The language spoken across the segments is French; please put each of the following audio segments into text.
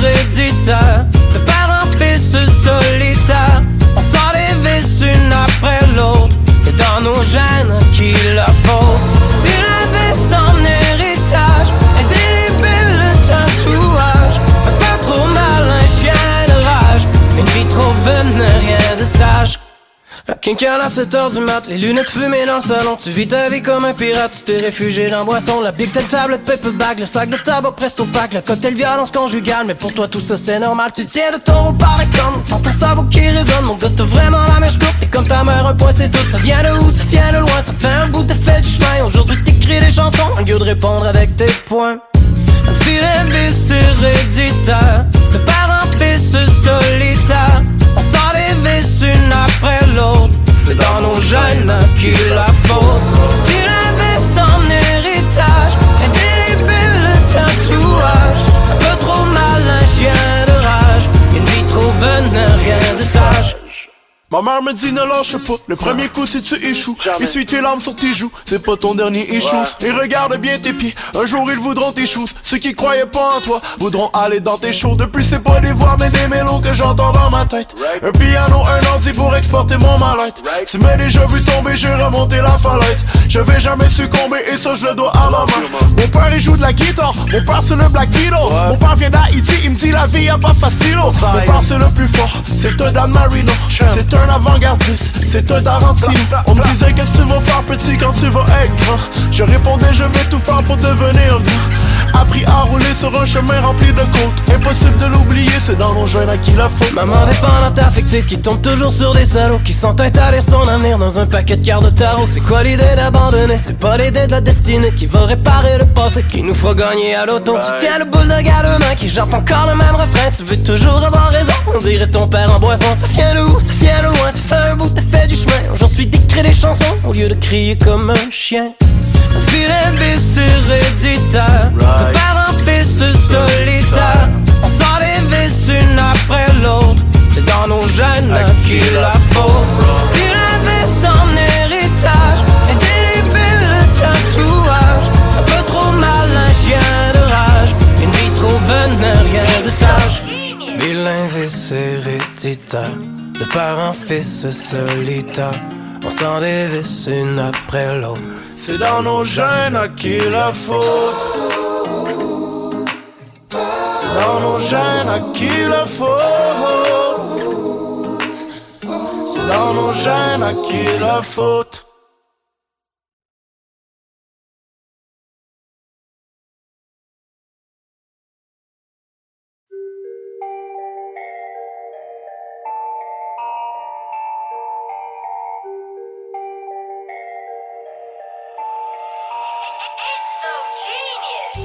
héréditaire, de père en fils solitaire. On sort les vis une après l'autre, c'est dans nos gènes qu'il la faute. Une vis en héritage, indélébile le tatouage. Un peu trop mal, un chien de rage, une vie trop vaine, rien de sage. La quincaille à 7h du mat, les lunettes fumées dans le salon. Tu vis ta vie comme un pirate, tu t'es réfugié dans boisson. La big telle tablette paperback, le sac de tabac presto pack, le cocktail violence conjugale. Mais pour toi tout ça c'est normal, tu tiens de ton par comme t'entends ça cerveau qui résonne. Mon gars t'as vraiment la mèche courte, t'es comme ta mère, un point c'est tout. Ça vient de où, ça vient de loin, ça fait un bout, t'as fait du chemin. Aujourd'hui t'écris des chansons, au lieu de répondre avec tes points. Un filet vis héréditaire, de père en fils solitaire. On sort les vis une après l'autre, c'est dans nos gènes qu'il la faute. Puis la vis en héritage, indélébile le tatouage. Un peu trop mal, un chien de rage, une vie trop vaine, rien de sage. Ma mère me dit ne lâche pas, le premier coup si tu échoues. Essuie tes larmes sur tes joues, c'est pas ton dernier échou. Et regarde bien tes pieds, un jour ils voudront tes choses. Ceux qui croyaient pas en toi, voudront aller dans tes shows. Depuis c'est pas des voix mais des mélos que j'entends dans ma tête. Un piano, un ordi pour exporter mon mal-être. Tu m'as déjà vu tomber, j'ai remonté la falaise. Je vais jamais succomber et ça je le dois à ma mère. Mon père il joue de la guitare, mon père c'est le Black Beetle. Mon père vient d'Haïti, il me dit la vie y'a pas facile. Mon père c'est le plus fort, c'est un Dan Marino. C'est un avant-gardiste, c'est un Tarantino. On me disait qu'est-ce que tu vas faire petit quand tu vas être grand. Je répondais je vais tout faire pour devenir grand. Appris à rouler sur un chemin rempli de côtes. Impossible de l'oublier, c'est dans nos jeunes à qui la faute. Maman dépendante affective qui tombe toujours sur des salauds, qui s'entête à lire son avenir dans un paquet de cartes de tarot. C'est quoi l'idée d'abandonner? C'est pas l'idée de la destinée qui va réparer le passé, qui nous faut gagner à l'auto. Tu tiens le boule de galement qui jappe encore le même refrain. Tu veux toujours avoir raison, on dirait ton père en boisson. Ça vient de où? Ça vient de loin, ça fait un bout, t'as fait du chemin. Aujourd'hui t'écris des chansons au lieu de crier comme un chien. Un filet vis héréditaire, de père en fils solitaire. On sort les vis une après l'autre, c'est dans nos gènes qu'il la faute. Puis la vis en héritage, indélébile le tatouage. Un peu trop mal, un chien de rage, une vie trop vaine, rien de sage. Vilain vis héréditaire, de père en fils solitaire. On sort des vis une après l'autre, c'est dans nos gènes à qui la faute. C'est dans nos gènes à qui la faute. C'est dans nos gènes à qui la faute.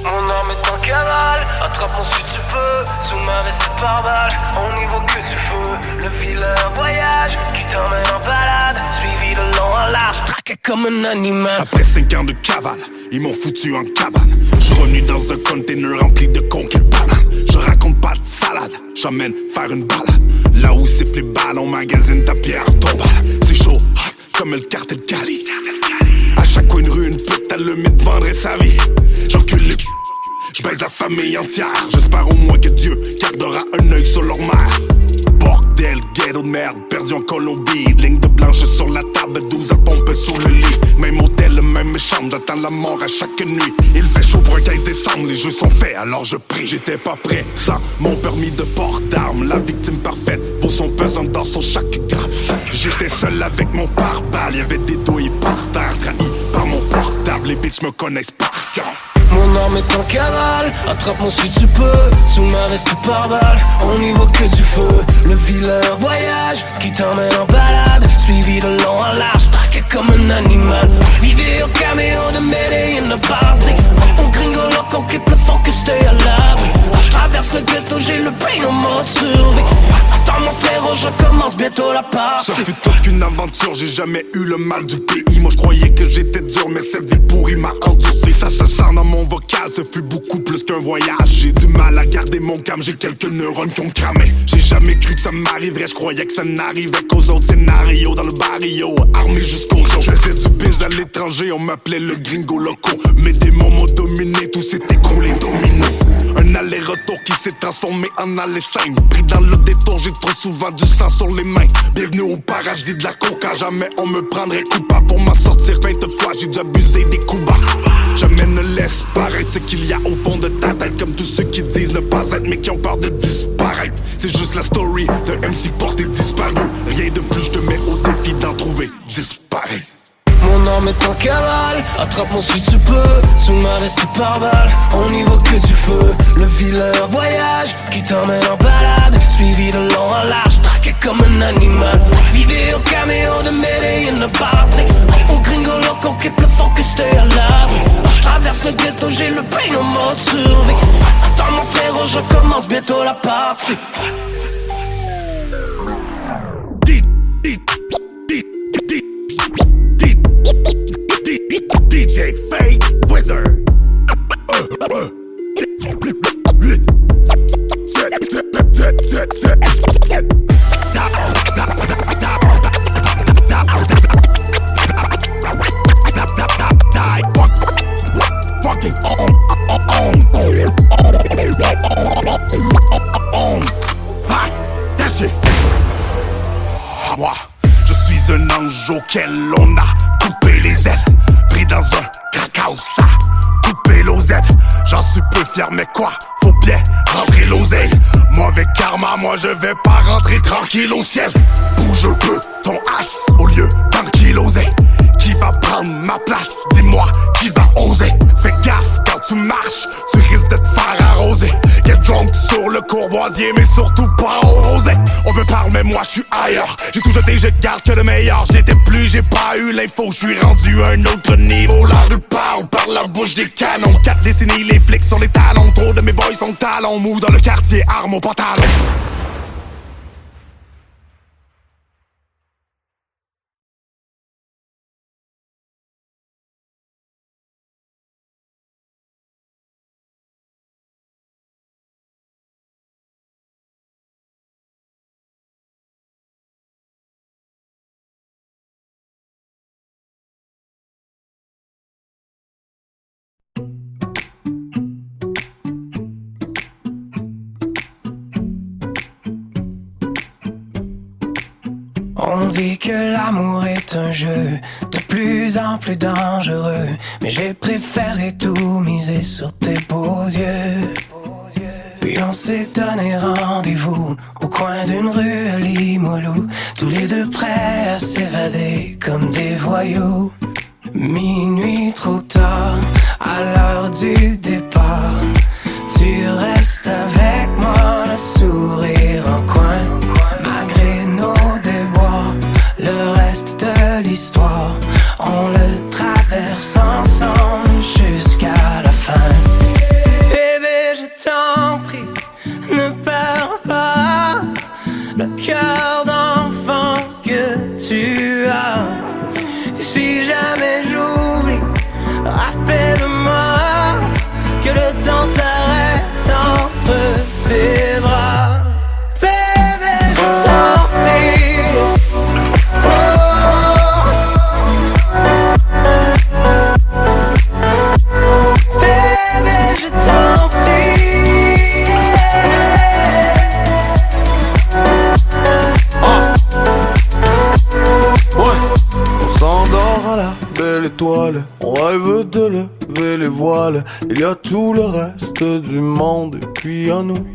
Mon arme est en cavale, attrape-moi si tu peux. Sous ma veste par balle, on n'y voit que du feu. Le vilain voyage qui t'emmène en balade, suivi de long en large, traqué comme un animal. Après 5 ans de cavale, ils m'ont foutu en cabane. J'suis revenu dans un container rempli de conquêtes bananes. Je raconte pas de salade, j'emmène faire une balade. Là où siffle les balles, on magasine ta pierre tombale. C'est chaud, comme le cartel Cali. À chaque coin de rue, une pute à le mythe vendrait sa vie. J'encule les j'baise la famille entière. J'espère au moins que Dieu gardera un œil sur leur mère. Bordel, ghetto de merde, perdu en Colombie. Ligne de blanche sur la table, 12 à pomper sous le lit. Même hôtel, même chambre, j'attends la mort à chaque nuit. Il fait chaud pour un 15 décembre, les jeux sont faits, alors je prie. J'étais pas prêt, sans mon permis de port d'armes. La victime parfaite, vaut son pesant d'or sur chaque grappe. J'étais seul avec mon pare-balles, y'avait des douilles par terre. Trahi par mon portable, les bitches me connaissent par cœur. Mon arme est en cavale, attrape-moi si tu peux. Sous ma veste par balle, on n'y voit que du feu. Le vilain voyage qui t'emmène en balade, suivi de long en large, traqué comme un animal. Vidéo caméo de Medellin de party. On gringo loco qui plus fort que stay à l'abri. Je traverse le ghetto, j'ai le brain en mode survie. Attends mon frérot, je commence bientôt la partie. Ça fut toute qu'une aventure, j'ai jamais eu le mal du pays. Moi je croyais que j'étais dur, mais cette vie pourrie m'a endurci. Ça se sent dans mon vocal, ce fut beaucoup plus qu'un voyage. J'ai du mal à garder mon calme, j'ai quelques neurones qui ont cramé. J'ai jamais cru que ça m'arriverait, je croyais que ça n'arrivait qu'aux autres scénarios. Dans le barrio, armé jusqu'aux os, je faisais du biz à étrangers, on m'appelait le gringo loco. Mes démons m'ont dominé, tout s'est écroulé domino. Un aller-retour qui s'est transformé en aller simple. Pris dans le détour, j'ai trop souvent du sang sur les mains. Bienvenue au paradis de la coca, jamais on me prendrait coupable. Pour m'en sortir 20 fois, j'ai dû abuser des coups bas. Jamais ne laisse paraître ce qu'il y a au fond de ta tête. Comme tous ceux qui disent ne pas être mais qui ont peur de disparaître. C'est juste la story d'un MC porté disparu. Rien de plus, je te mets au défi d'en trouver disparaît. Mon âme est en cavale, attrape-moi si tu peux. Sous ma reste par balle, on n'y voit que du feu. Le vilain voyage qui t'emmène en balade, suivi de long en large, traqué comme un animal. Vidéo caméo de Medellin de Barzik. Mon gringo loco qui plus fort que stay à l'abri. Je traverse le ghetto, j'ai le brain en mode survie. Attends mon frérot, je commence bientôt la partie. DJ Fake Wizard. Moi, je suis un ange auquel on a coupé les ailes. Pris dans un crack-house, ça coupé l'osette. J'en suis peu fier, mais quoi, faut bien rentrer l'oseille. Mauvais karma, moi je vais pas rentrer tranquille au ciel. Bouge un peu ton as au lieu d'enkyloser. Qui va prendre ma place, dis-moi, qui va oser. Fais gaffe quand tu marches, tu risques de te faire arroser. Get drunk sur le courvoisier, mais surtout pas au rosé. On veut parler, mais moi je suis ailleurs. J'ai tout jeté, je garde que le meilleur. J'étais plus, j'ai pas eu l'info, je suis rendu à un autre niveau. La rue parle par la bouche des canons. 4 décennies, les flics sur les talons. Trop de mes boys sont talons. Move dans le quartier, arme au pantalon. On dit que l'amour est un jeu de plus en plus dangereux, mais j'ai préféré tout miser sur tes beaux yeux. Puis on s'est donné rendez-vous au coin d'une rue à Limoilou, tous les deux prêts à s'évader comme des voyous. Minuit trop tard, à l'heure du départ, tu restes avec moi, le sourire en coin. Malgré nos déboires, le reste de l'histoire, on le traverse ensemble jusqu'à la fin. Bébé, je t'en prie, ne perds pas le cœur d'enfant que tu as. Et si jamais j'oublie, rappelle-moi que le temps s'arrête entre tes bras. Bébé, je t'en prie. Oh. Bébé, je t'en prie. Ouais. On s'endort à la belle étoile, on rêve de lever les voiles. Il y a tout le reste du monde et puis à nous.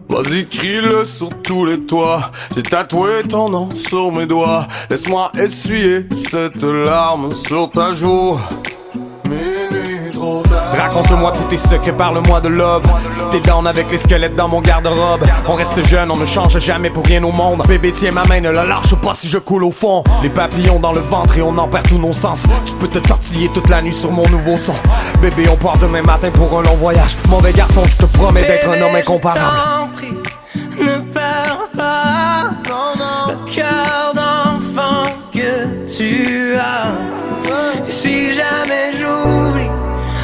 Vas-y, crie-le sur tous les toits. J'ai tatoué ton nom sur mes doigts. Laisse-moi essuyer cette larme sur ta joue. Minuit trop tard. Raconte-moi tous tes secrets, parle-moi de love. Si t'es down avec les squelettes dans mon garde-robe. On reste jeune, on ne change jamais pour rien au monde. Bébé tiens ma main, ne la lâche pas si je coule au fond. Les papillons dans le ventre et on en perd tous nos sens. Tu peux te tortiller toute la nuit sur mon nouveau son. Bébé on part demain matin pour un long voyage. Mauvais garçon, je te promets d'être un homme incomparable. Ne perds pas le cœur d'enfant que tu as. Et si jamais j'oublie,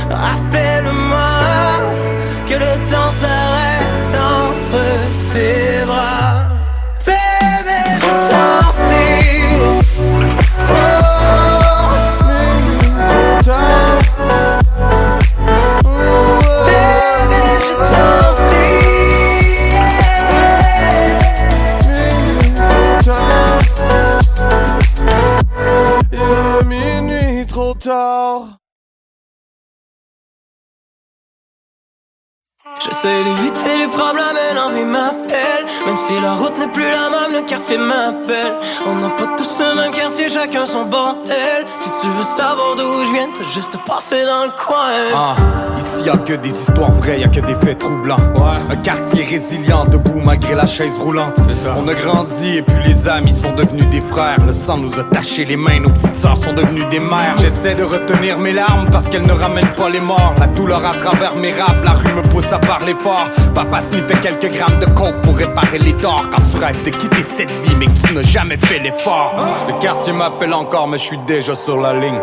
rappelle-moi que le temps s'arrête entre tes bras. Bébé, je t'en prie. Oh. tard. J'essaie d'éviter les problèmes et l'envie m'appelle. Même si la route n'est plus la même, le quartier m'appelle. On n'a pas tous le même quartier, chacun son bordel. Si tu veux savoir d'où je viens, t'as juste à passer dans le coin. Ici y'a que des histoires vraies, y'a que des faits troublants. Un quartier résilient, debout malgré la chaise roulante. On a grandi et puis les amis sont devenus des frères. Le sang nous a taché les mains, nos petites sœurs sont devenues des mères. J'essaie de retenir mes larmes parce qu'elles ne ramènent pas les morts. La douleur à travers mes rapes, la rue me pousse à parler fort. Papa sniffait quelques grammes de coke pour réparer les torts. Quand tu rêves de quitter cette vie mais que tu n'as jamais fait l'effort. Le quartier m'appelle encore mais je suis déjà sur la ligne.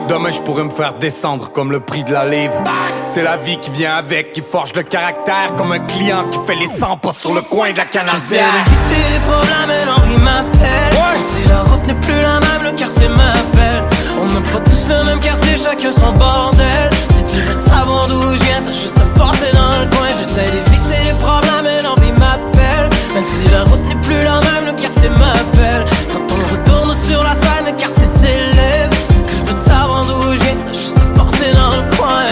Demain je pourrais me faire descendre comme le prix de la livre. C'est la vie qui vient avec, qui forge le caractère. Comme un client qui fait les 100 pas sur le coin de la canadière. J'essaie d'éviter les problèmes et l'envie m'appelle. Si la route n'est plus la même, le quartier m'appelle. On n'a pas tous le même quartier, chacun son bordel. Si tu veux savoir d'où je viens, t'as juste à passer dans le coin. J'essaie d'éviter les problèmes et l'envie m'appelle. Même si la route n'est plus la même, le quartier m'appelle. Quand on retourne sur la scène, le quartier s'élève. Si tu veux savoir d'où je viens, t'as juste à passer dans le coin.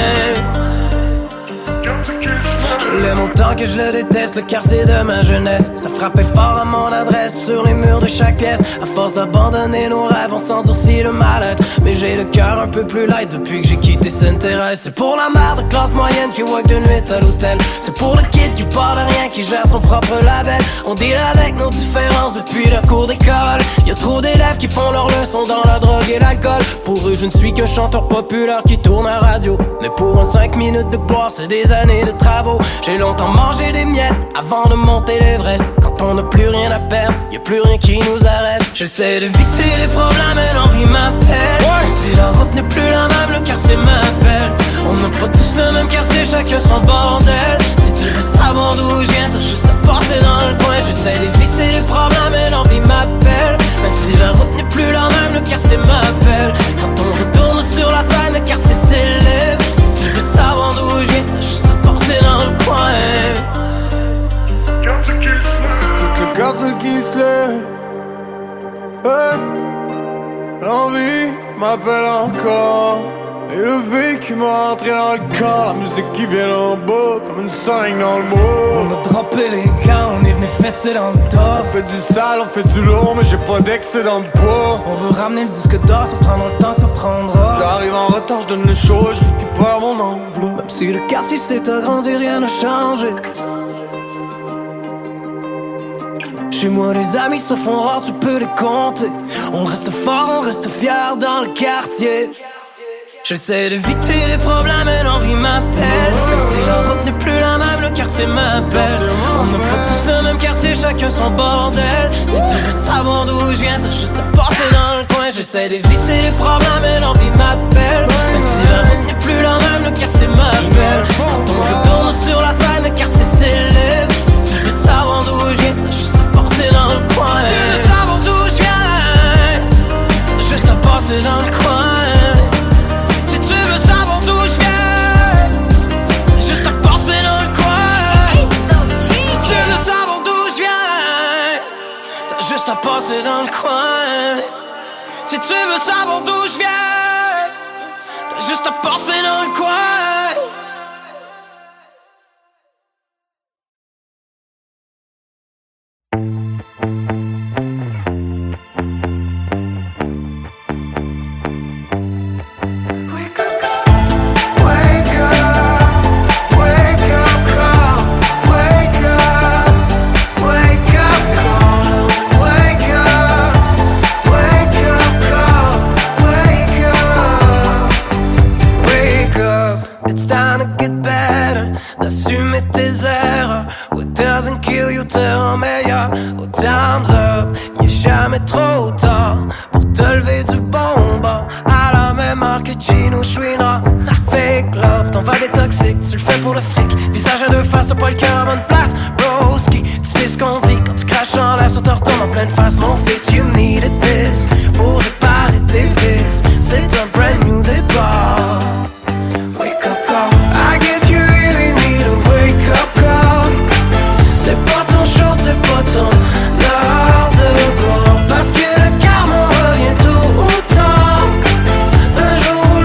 Je l'aime autant que je le déteste, le quartier de ma jeunesse. Ça frappait fort à mon adresse, sur les murs de chaque pièce. À force d'abandonner nos rêves, on s'endurcit le mal-être. Mais j'ai le cœur un peu plus light depuis que j'ai quitté Sainte-Thérèse. C'est pour la mère de classe moyenne qui work de nuit à l'hôtel. C'est pour le kid qui part de rien, qui gère son propre label. On deal avec nos différences depuis la cour d'école. Y'a trop d'élèves qui font leurs leçons dans la drogue et l'alcool. Pour eux je ne suis qu'un chanteur populaire qui tourne à radio. Mais pour un 5 minutes de gloire c'est des années de travaux. J'ai longtemps mangé des miettes avant de monter l'Everest. Quand on n'a plus rien à perdre, y'a plus rien qui nous arrête. J'essaie d'éviter les problèmes et l'envie m'appelle. Si la route n'est plus la même, le quartier m'appelle. On n'a pas tous le même quartier, chacun son bordel. Si tu veux savoir d'où je viens, t'as juste à passer dans le coin. J'essaie d'éviter les problèmes et l'envie m'appelle. Même si la route n'est plus la même, le quartier m'appelle. Quand on retourne sur la scène, le quartier s'élève. Si tu veux savoir d'où je viens, t'as juste à passer dans le coin. Tout le quartier qui se lève. L'envie m'appelle encore. Et le vécu m'a entré dans le corps. La musique qui vient en bas comme une seringue dans le bras. On a droppé les gants, on est venu fesser dans le top. On fait du sale, on fait du lourd, mais j'ai pas d'excédent de poids. On veut ramener le disque d'or, ça prendra le temps que ça prendra. J'arrive en retard, je donne le show, je récupère mon enveloppe. Même si le quartier s'est agrandi, rien n'a changé. Chez moi les amis se font rares, tu peux les compter. On reste fort, on reste fier dans le quartier. J'essaie d'éviter les problèmes et l'envie m'appelle. Même si la route n'est plus la même, le quartier m'appelle. On n'a pas tous le même quartier, chacun son bordel. Si tu veux savoir d'où je viens, t'as juste à passer dans le coin. J'essaie d'éviter les problèmes et l'envie m'appelle. Même si la route n'est plus la même, le quartier m'appelle. Quand on retourne sur la scène, le quartier s'élève. Si tu veux savoir d'où je viens, t'as juste à passer dans le coin. Si tu veux savoir d'où je viens, t'as juste à passer dans le coin. Si tu veux savoir d'où je viens, juste à passer dans le coin. Si tu veux savoir d'où je viens, t'as juste à passer dans le coin. Si tu veux savoir d'où je viens, t'as juste à passer dans le coin. D'assumer tes erreurs. What doesn't kill you te rend meilleur. Oh, time's up, y'a jamais trop tard pour te lever du bon bord. À la même heure que Gino Chouinard. Fake love, t'en vas des toxiques, tu le fais pour le fric. Visage à deux faces, t'as pas le cœur à bonne place. Broski, tu sais ce qu'on dit quand tu craches en l'air, ça te retombe en pleine face. Mon fils, you needed this pour réparer tes vices. C'est un brand new départ. Wake up call, I guess you really need a wake up call. C'est pas ton show, c'est pas ton heure de gloire. Parce que le karma revient tout ou tard. Un jour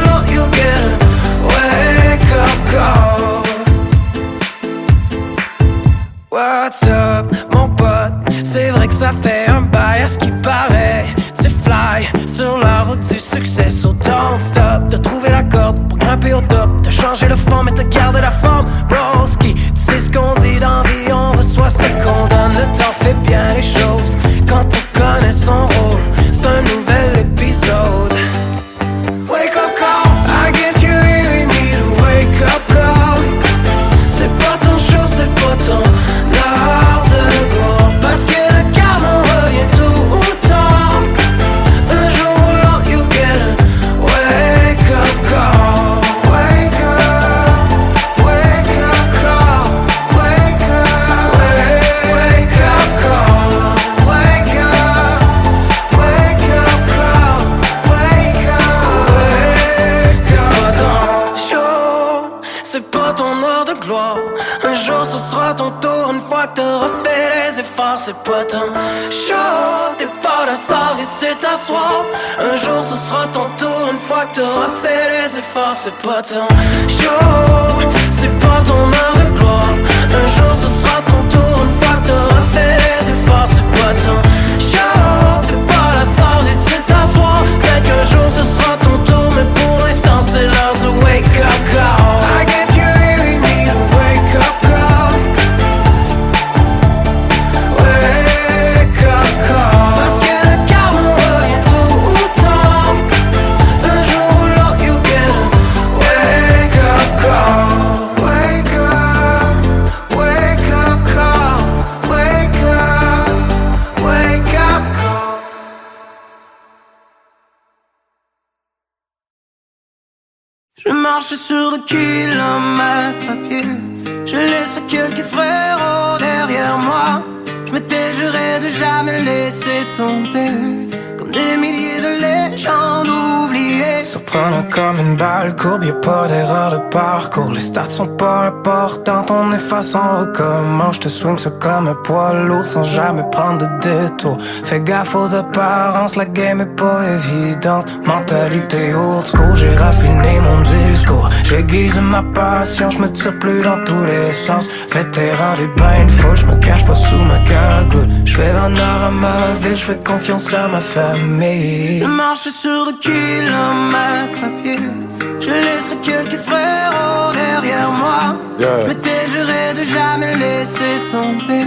grimpé au top. T'as changé le fond mais t'as gardé la forme. Broski, tu sais ce qu'on dit dans vie, on reçoit ce qu'on donne. Le temps fait bien les choses quand on connaît son rôle. C'est un nouvel épisode. Wake up call, I guess you really need a wake up call. C'est pas ton show, c'est pas ton art de gloire. Parce que le karma revient tout ou tard. Un jour ou l'autre you get a wake up call. Wake up, wake up call. Wake up, wake up call. Wake up, wake up call. Wake up, c'est pas ton show, c'est pas ton heure de gloire. Un jour ce sera ton tour, une fois que t'auras fait les efforts. C'est pas ton show, t'es pas la star et c'est ta soir. Un jour ce sera ton tour, une fois que t'auras fait les efforts. C'est pas ton show, c'est pas ton heure de gloire. Un jour ce sera ton tour, une fois que t'auras fait les efforts. C'est pas ton show, t'es pas la star et c'est ta soir. Peut-être qu'un jour ce sera ton tour, mais pour l'instant c'est l'heure de wake up call. I guess you really need a wake up call. Wake up call. Parce que le karma revient tout ou tard. Un jour ou l'autre you get a wake up call. Wake up call. Wake up call. Je marche sur des kilomètres à pied. Je laisse quelques frérots derrière moi. Je m'étais juré de jamais laisser tomber. Comme des milliers de légendes oubliées. Surprenant comme une balle courbe, y'a pas d'erreur de parcours. Les stats sont pas importantes, on efface, on recommence. J'te swing ça comme un poids lourd sans jamais prendre de détour. Fais gaffe aux apparences, la game est pas évidente. Mentalité old school, j'ai raffiné mon discours. J'aiguise ma passion, j'me tire plus dans tous les sens. Vétéran des bains de foule, j'me cache pas sous ma cagoule. J'fais honneur à ma ville, j'fais confiance à ma famille. Je marche sur des kilomètres à pied. Je laisse quelques frérots derrière moi. Je m'étais juré de jamais laisser tomber.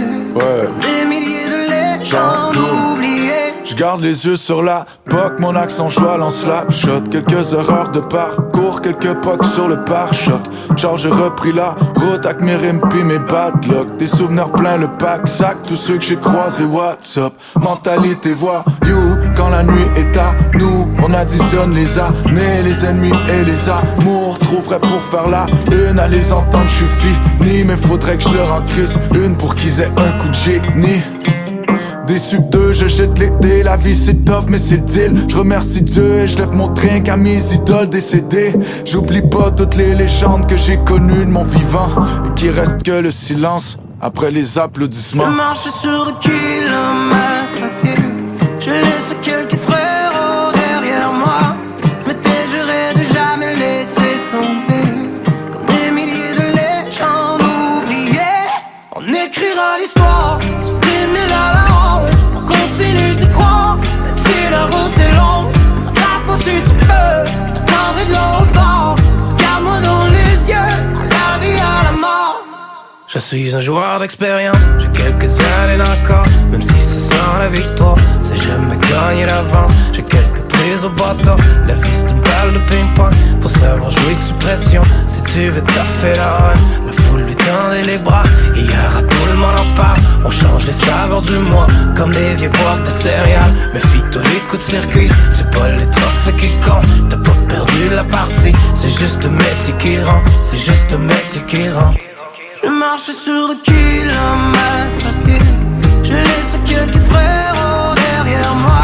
Comme des milliers de légendes oubliées. Je garde les yeux sur la POC, mon accent joie lance la shot. Quelques erreurs de parcours, quelques pocs sur le pare-choc. Genre j'ai repris la route avec mes rimes pis mes bad luck. Des souvenirs plein le pack-sac, tous ceux que j'ai croisés, what's up. Mentalité voyou, quand la nuit est à nous. On additionne les années, les ennemis et les amours. Trouverais pour faire la une, à les entendre je suis fini. Mais faudrait que je leur en crisse une pour qu'ils aient un coup de génie. Déçu d'eux, je jette les dés, la vie c'est tough mais c'est le deal. Je remercie Dieu et je lève mon drink à mes idoles décédées. J'oublie pas toutes les légendes que j'ai connues de mon vivant. Et qu'il reste que le silence après les applaudissements. Je marche sur des kilomètres à pied. Je laisse quelques frérots derrière moi. Je m'étais juré de jamais laisser tomber. Comme des milliers de légendes oubliées. On écrira l'histoire sur des mille à la ronde. On continue d'y croire, même si la route est longue. Rattrape-moi si tu peux, j'attendrai de l'autre bord. Regarde-moi dans les yeux, à la vie, à la mort. Je suis un joueur d'expérience, j'ai quelques années encore. Même si ça sent la victoire, c'est jamais gagné d'avance. J'ai quelques prises au bâton, la vie c'est une balle de ping-pong. Faut savoir jouer sous pression, si tu veux taffer la run. La foule lui tendait les bras, hier à tout le monde en parle. On change les saveurs du mois, comme des vieux boîtes de céréales. Méfie-toi les coups de circuit, c'est pas les trophées qui comptent. T'as pas perdu la partie, c'est juste le métier qui rentre. C'est juste le métier qui rentre. Je marche sur des kilomètres à pied. Je laisse quelques frérots derrière moi.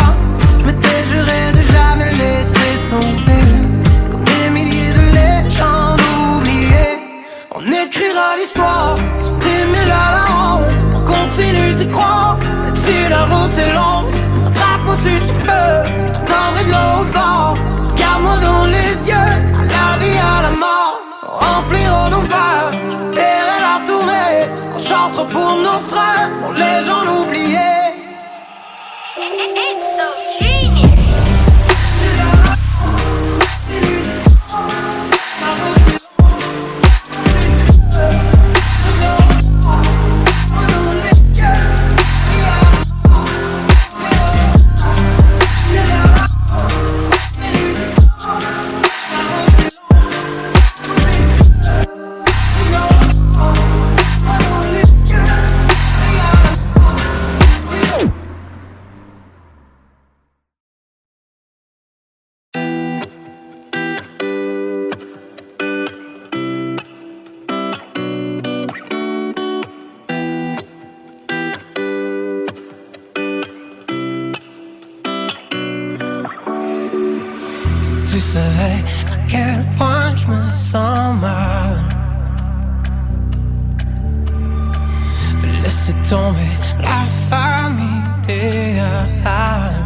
Je m'étais juré de jamais laisser tomber. Comme des milliers de légendes oubliées. On écrira l'histoire sur des mille à la ronde. On continue d'y croire, même si la route est longue. Rattrape-moi si tu peux, j'attendrai de l'autre bord. Regarde-moi dans les yeux, à la vie, à la mort. On remplira nos verres, je verrai la tournée. On chantera pour nos frères, pour les gens oubliés. It's so genius. Si tu savais à quel point je me sens mal, laisser tomber la famille idéale.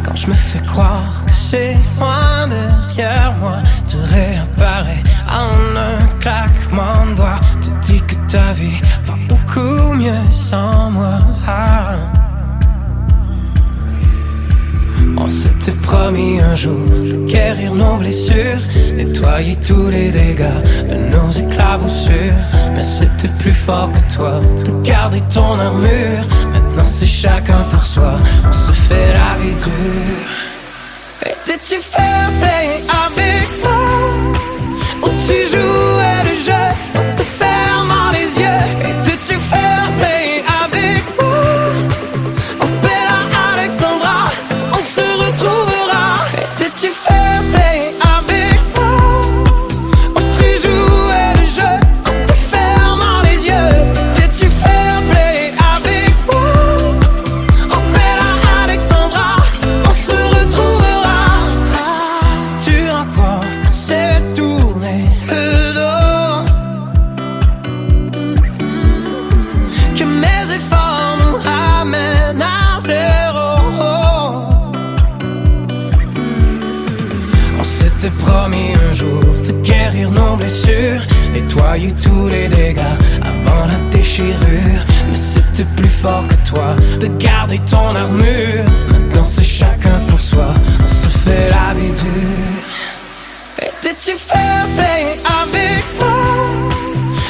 Quand je me fais croire que c'est loin derrière moi, tu réapparais en un claquement de doigts. Tu dis que ta vie va beaucoup mieux sans moi. On s'était promis un jour de guérir nos blessures, nettoyer tous les dégâts de nos éclaboussures. Mais c'était plus fort que toi, de garder ton armure. Maintenant c'est chacun pour soi, on se fait la vie dure. Étais-tu fair play avec moi, ou tu jouais le jeu en te fermant les yeux? Étais-tu fair play avec moi? Oh bella Alexandra, on se retrouvera. Étais-tu fair play avec moi, ou tu jouais le jeu en te fermant les yeux? Étais-tu fair play avec moi? Oh bella Alexandra, on se retrouvera. Si tu en crois, c'est tourner le dos, que mes efforts nous ramènent à zéro. On s'était promis un jour de guérir nos blessures, nettoyer tous les dégâts avant la déchirure. Mais c'était plus fort que toi, de garder ton armure. Maintenant c'est chacun pour soi, on se fait la vie dure. Étais-tu fair play avec moi,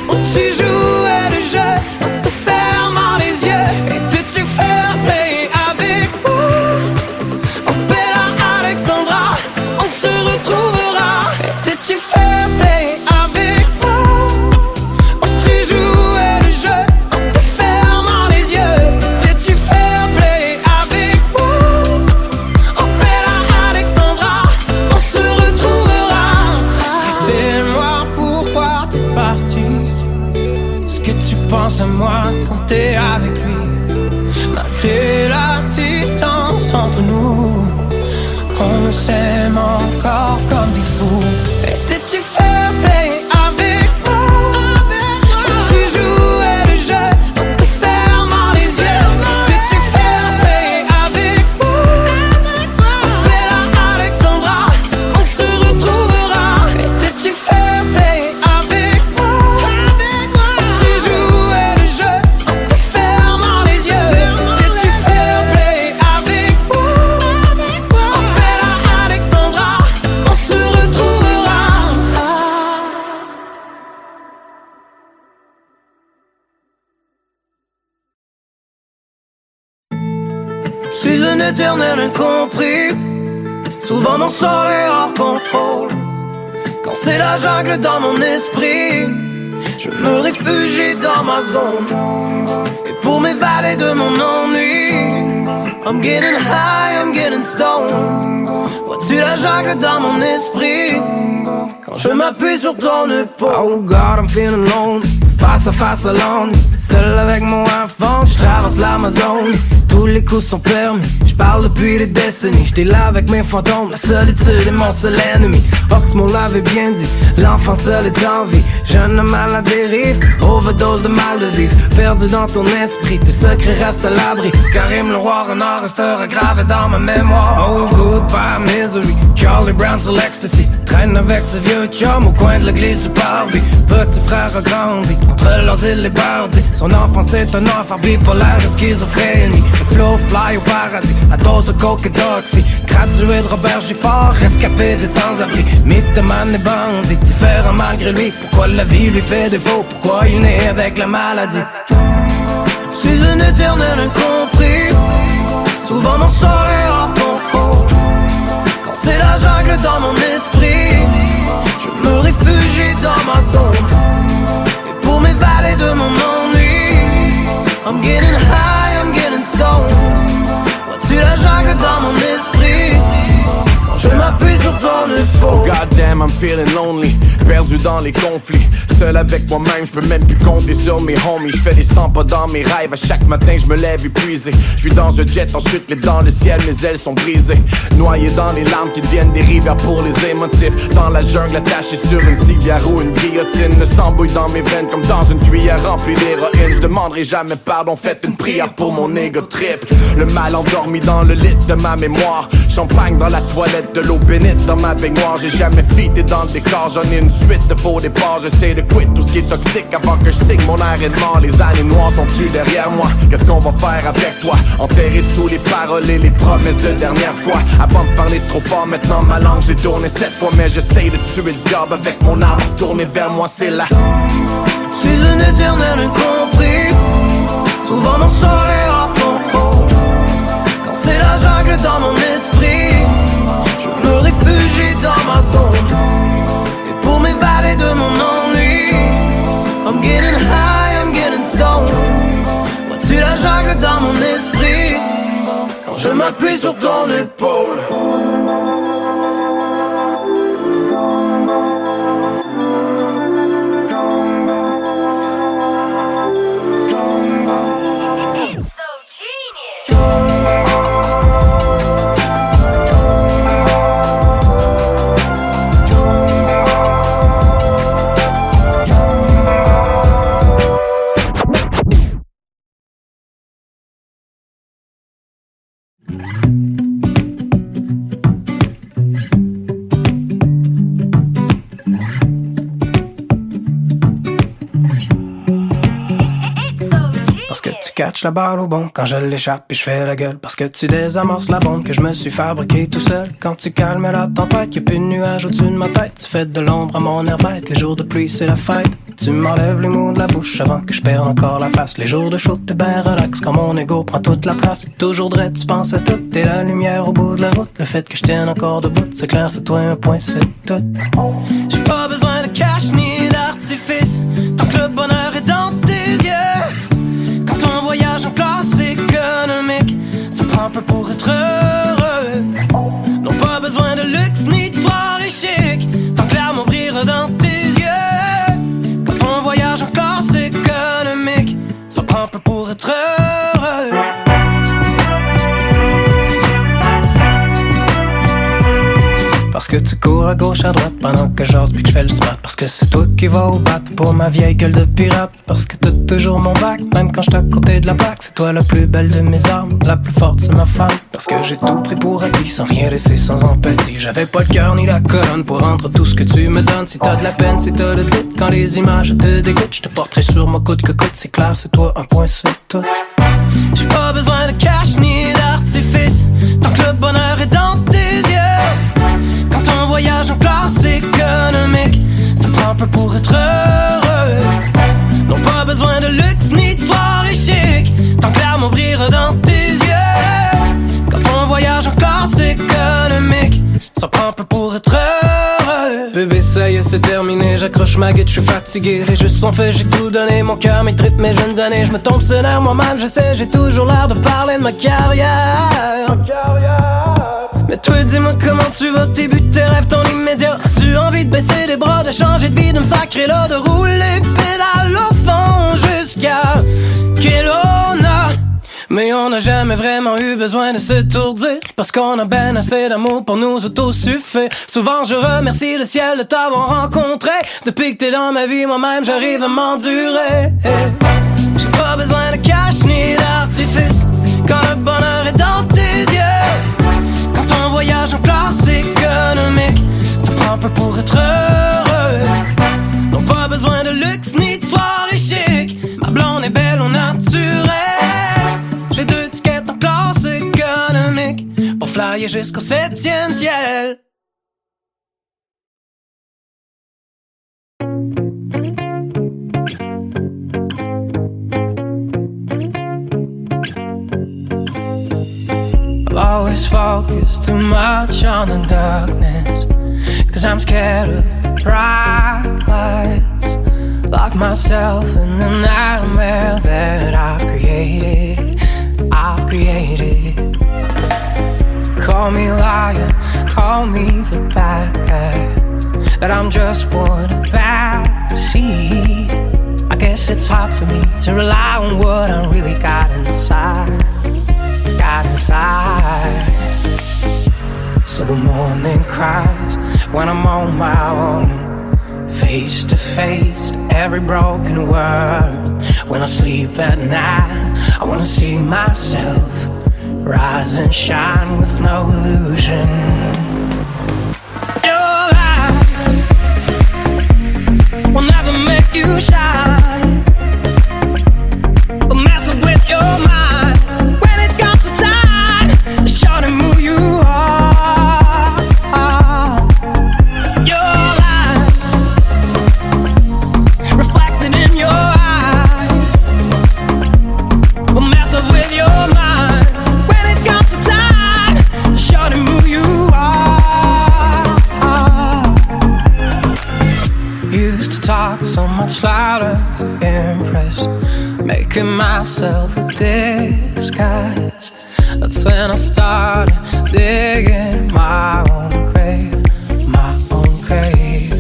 ou tu jouais le jeu en te fermant les yeux? Étais-tu fair play avec moi? Oh bella Alexandra, on se retrouvera. Étais-tu fair play avec moi, ou tu jouais le jeu en te fermant les yeux? Étais-tu fair play avec moi? Oh bella Alexandra, on se retrouvera. Rappelle-moi pourquoi t'es parti, ce que tu penses à moi quand t'es avec lui. Malgré la distance entre nous, on s'aime encore comme des fous. Étais-tu fair play avec moi, ou tu jouais le jeu en te fermant les yeux? Étais-tu fair play avec moi? Oh bella Alexandra, on se retrouvera. Étais-tu fair play avec moi, ou tu jouais le jeu en te fermant les yeux? Étais-tu fair play avec moi? Oh bella Alexandra, on se retrouvera. Je suis un éternel incompris, souvent mon sort est hors contrôle. Quand c'est la jungle dans mon esprit, je me réfugie dans ma zone. Et pour m'évader de mon ennui, I'm getting high, I'm getting stoned. Vois-tu la jungle dans mon esprit quand je m'appuie sur ton épaule? Oh God, I'm feeling lonely, face à face à l'ennui, seul avec mon iPhone, je traverse l'Amazone. Tous les coups sont permis, je parle depuis des décennies. J'étais là avec mes fantômes, la solitude est mon seul ennemi. Oxmo l'avait bien dit, l'enfant seul est en vie. Jeune homme à la dérive, overdose de mal de vivre. Perdu dans ton esprit, tes secrets restent à l'abri. Karim le roi renard restera gravé dans ma mémoire. Oh goodbye misery, Charlie Brown sur l'ecstasy. Traîne avec ce vieux chum au coin de l'église du parvis. Petit frère a grandi, entre leurs îles les bandits. Son enfance est un enfant bipolaire de schizophrénie. Le flow fly au paradis, la dose de coke et d'oxy. Gradué de Robert Giffard, rescapé des sans-abri. Mythomane et bandit, différent malgré lui. Pourquoi la vie lui fait défaut, pourquoi il naît avec la maladie? Je suis un éternel incompris, souvent mon sort est hors contrôle. Quand c'est la jungle dans mon esprit, je me réfugie dans ma zone. Et pour m'évader de mon ennui, I'm getting high, I'm getting stoned. Vois-tu la jungle dans mon esprit quand je m'appuie sur ton épaule? Oh goddamn, I'm feeling lonely, perdu dans les conflits. Seul avec moi-même, je peux même plus compter sur mes homies. Je fais des 100 pas dans mes rêves, à chaque matin je me lève épuisé. Je suis dans un jet, ensuite libre dans le ciel, mes ailes sont brisées. Noyé dans les larmes qui deviennent des rivières pour les émotifs. Dans la jungle attaché sur une civière ou une guillotine. Le sang bouille dans mes veines comme dans une cuillère remplie d'héroïne. Je demanderai jamais pardon, faites une prière pour mon ego trip. Le mal endormi dans le lit de ma mémoire. Champagne dans la toilette, de l'eau bénite dans ma baignoire. J'ai jamais fité dans le décor, j'en ai une suite de faux départs. J'essaie de quitter tout ce qui est toxique avant que je signe mon arrêt de mort. Les années noires sont-tu derrière moi? Qu'est-ce qu'on va faire avec toi? Enterré sous les paroles et les promesses de dernière fois. Avant de parler trop fort, maintenant ma langue j'ai tourné 7 fois. Mais j'essaie de tuer le diable avec mon arme tournée vers moi, c'est là. Je suis un éternel incompris, souvent mon sol est hors contrôle. Quand c'est la jungle dans mon esprit, je me réfugie dans ma zone. Et pour m'évader de mon ennui, I'm getting high, I'm getting stoned. Vois-tu la jungle dans mon esprit, quand je m'appuie sur ton épaule. Catch la balle au bon quand je l'échappe et je fais la gueule. Parce que tu désamorces la bombe que je me suis fabriquée tout seul. Quand tu calmes la tempête, y'a plus de nuages au-dessus de ma tête. Tu fais de l'ombre à mon air bête, les jours de pluie c'est la fête. Tu m'enlèves les mots de la bouche avant que je perde encore la face. Les jours de chaud t'es ben relax quand mon ego prend toute la place. Toujours droit, tu penses à tout, t'es la lumière au bout de la route. Le fait que je tienne encore debout, c'est clair, c'est toi un point, c'est tout. J'ai pas besoin de cash ni d'artifice, tant que le bonheur est dans tes yeux. On voyage en classe économique, ça prend un peu pour être heureux. Non pas besoin de luxe ni de soirée chic, tant que l'amour brillera dans tes yeux. Quand on voyage en classe économique, ça prend un peu pour être heureux. Parce que tu cours à gauche à droite pendant que j'ose puis que je fais le smart. Parce que c'est toi qui vas au bat pour ma vieille gueule de pirate. Parce que t'as toujours mon bac, même quand j'suis à côté de la plaque. C'est toi la plus belle de mes armes, la plus forte c'est ma femme. Parce que j'ai tout pris pour acquis, sans rien laisser, sans empathie. J'avais pas le cœur ni la colonne pour rendre tout ce que tu me donnes. Si t'as de la peine, si t'as le doute, quand les images te dégoûtent, je te porterai sur moi coûte que coûte. C'est clair, c'est toi un point, c'est tout. J'ai pas besoin de cash ni d'artifice, tant que le bonheur est dans tes yeux. Quand on voyage en classe économique, ça prend un peu pour être heureux. Non pas besoin de luxe ni de soirée chic, tant que l'amour brillera dans tes yeux. Quand on voyage en classe économique, ça prend un peu pour être heureux. Bébé ça y est c'est terminé, j'accroche ma guide, je suis fatigué. Les jeux sont faits, j'ai tout donné, mon cœur, mes tripes, mes jeunes années. Je me tombe sur l'air moi-même, je sais, j'ai toujours l'air de parler de ma carrière. Mais toi dis-moi comment tu vas, tes buts, tes rêves, ton immédiat. As-tu envie de baisser les bras, de changer de vie, de me sacrer là, de rouler pédale au fond jusqu'à Kelowna? Mais on n'a jamais vraiment eu besoin de s'étourdir, parce qu'on a ben assez d'amour pour nous autosuffire. Souvent je remercie le ciel de t'avoir rencontré. Depuis que t'es dans ma vie, moi-même j'arrive à m'endurer. J'ai pas besoin de cash ni d'artifice, quand le bonheur est dans tes yeux. Quand on voyage en classe économique, ça prend un peu pour être heureux. Non pas besoin de luxe ni de soirée chic, ma blonde est belle au naturel. J'ai 2 tickets en classe économique pour flyer jusqu'au 7e ciel. I've always focused too much on the darkness, 'cause I'm scared of the bright lights. Lock myself in the nightmare that I've created. Call me liar, call me the bad guy, that I'm just one bad seed. I guess it's hard for me to rely on what I really got inside. Got inside. So the morning cries when I'm on my own, face to face to every broken word. When I sleep at night, I wanna see myself rise and shine with no illusion. Your lies will never make you shine, but messing with your mind when it comes to time to show them who you are. Your lies reflected in your eyes will mess up with your mind when it comes to time to show them who you are. Used to talk so much louder to impress, making myself a disguise. That's when I started digging my own grave, my own grave.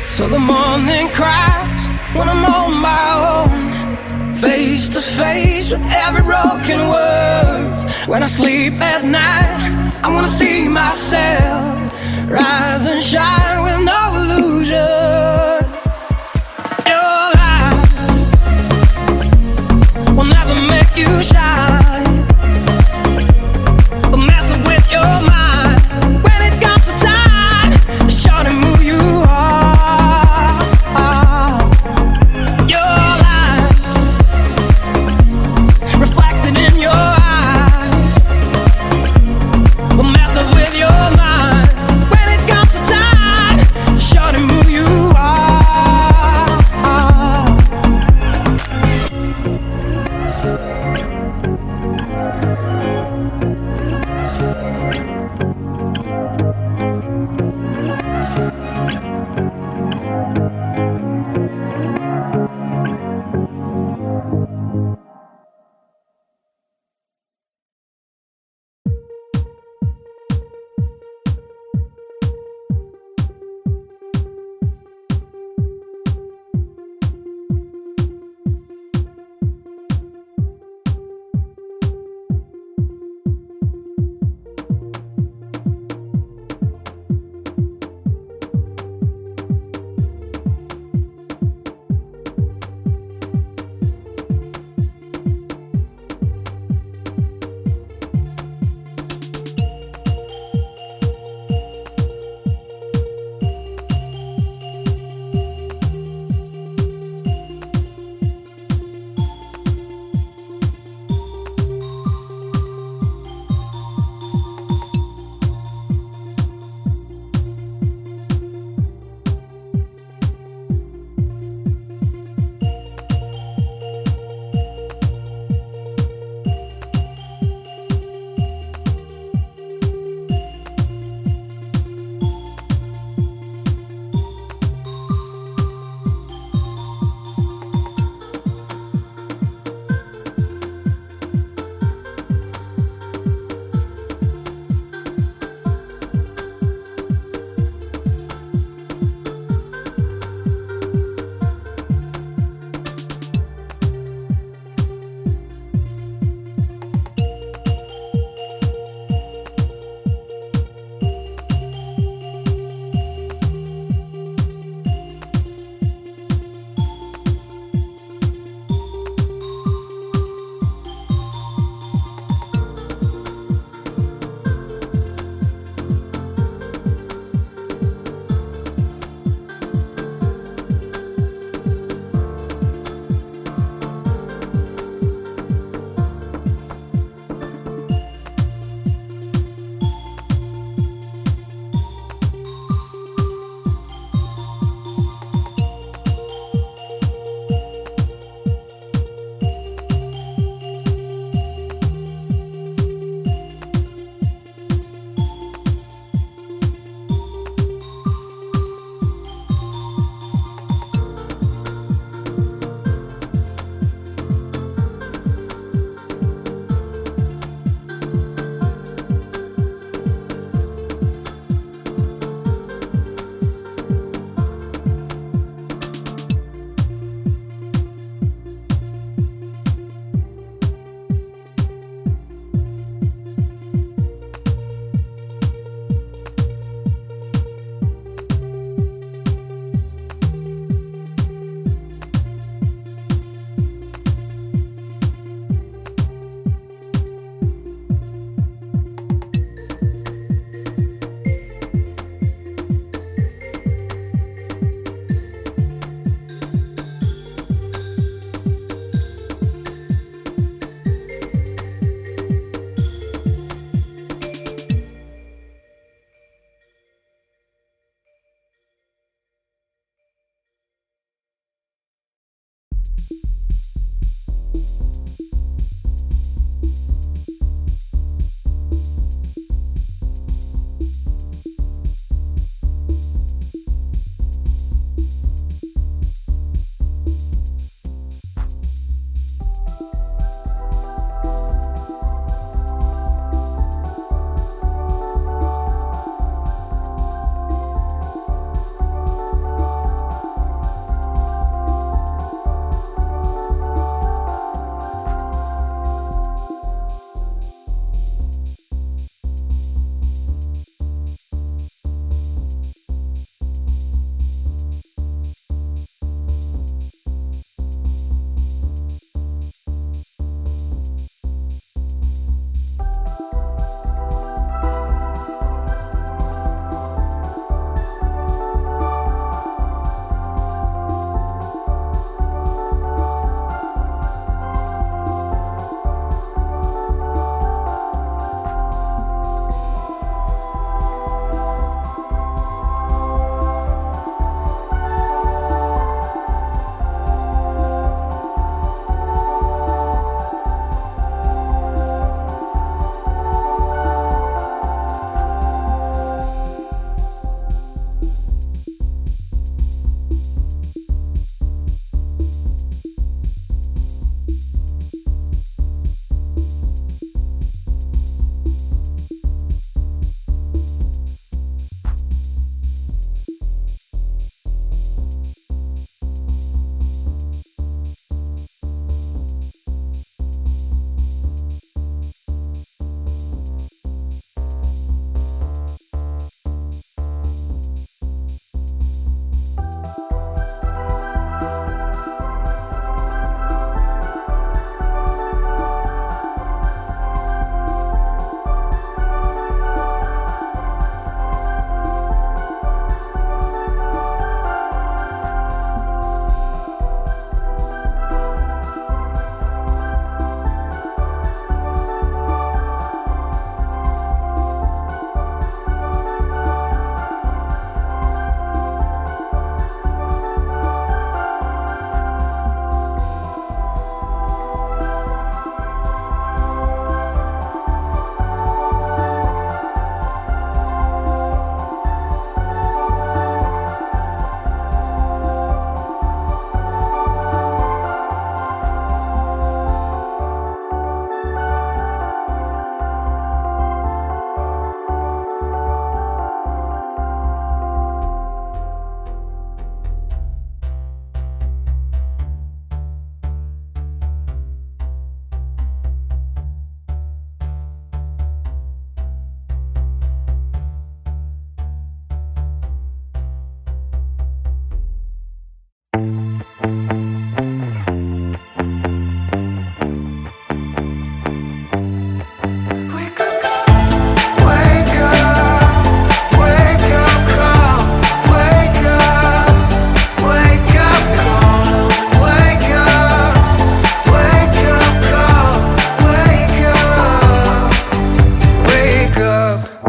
So the morning cries when I'm on my own, face to face with every broken word. When I sleep at night, I wanna see myself rise and shine with no illusion. Your lies will never make you shine, but messing with your mind when it comes to time to show them who you are. Your lies reflected in your eyes will mess up with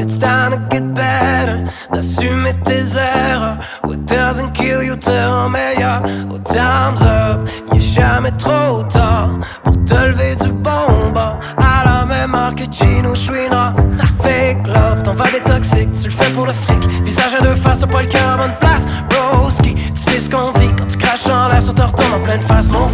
It's time to get better, d'assumer tes erreurs. What doesn't kill you te rend meilleur. Oh, time's up, y'a jamais trop tard pour te lever du bon bord. À la même heure que Gino Chouinard. Fake love, ton vibe est toxique, tu le fais pour le fric. Visage à deux faces, t'as pas le cœur à bonne place. Broski, tu sais ce qu'on dit quand tu craches en l'air, ça te retourne en pleine face. Mon